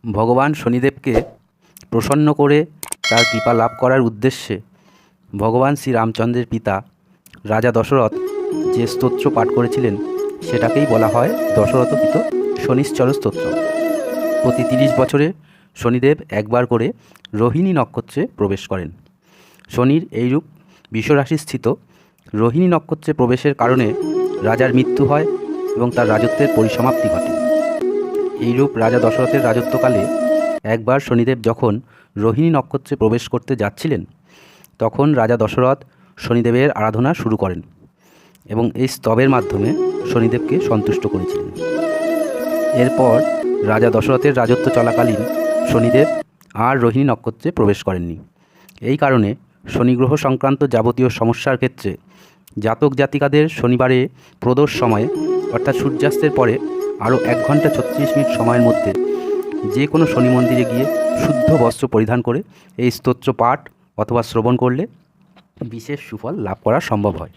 ভগবান শনিদেবকে প্রসন্ন করে তার কৃপা লাভ করার উদ্দেশ্যে ভগবান শ্রীরামচন্দ্রের পিতা রাজা দশরথ যে স্তোত্র পাঠ করেছিলেন সেটাকেই বলা হয় দশরথকৃত শনিশ্চর স্তোত্র। প্রতি 30 বছরে শনিদেব একবার করে রোহিণী নক্ষত্রে প্রবেশ করেন। শনির এইরূপ বিশ্বরাশি স্থিত রোহিণী নক্ষত্রে প্রবেশের কারণে রাজার মৃত্যু হয় এবং তার রাজত্বের পরিসমাপ্তি ঘটে। এইরূপ রাজা দশরথের রাজত্বকালে একবার শনিদেব যখন রোহিণী নক্ষত্রে প্রবেশ করতে যাচ্ছিলেন তখন রাজা দশরথ শনিদেবের আরাধনা শুরু করেন এবং এই স্তবের মাধ্যমে শনিদেবকে সন্তুষ্ট করেছিলেন। এরপর রাজা দশরথের রাজত্ব চলাকালীন শনিদেব আর রোহিণী নক্ষত্রে প্রবেশ করেননি। এই কারণে শনিগ্রহ সংক্রান্ত যাবতীয় সমস্যার ক্ষেত্রে জাতক জাতিকাদের শনিবারে প্রদোষ সময়ে অর্থাৎ সূর্যাস্তের পরে আরও 1 ঘন্টা 36 মিনিট সময়ের মধ্যে যে কোনো শনি মন্দিরে গিয়ে শুদ্ধ বস্ত্র পরিধান করে এই স্তোত্র পাঠ অথবা শ্রবণ করলে বিশেষ সুফল লাভ করা সম্ভব হয়।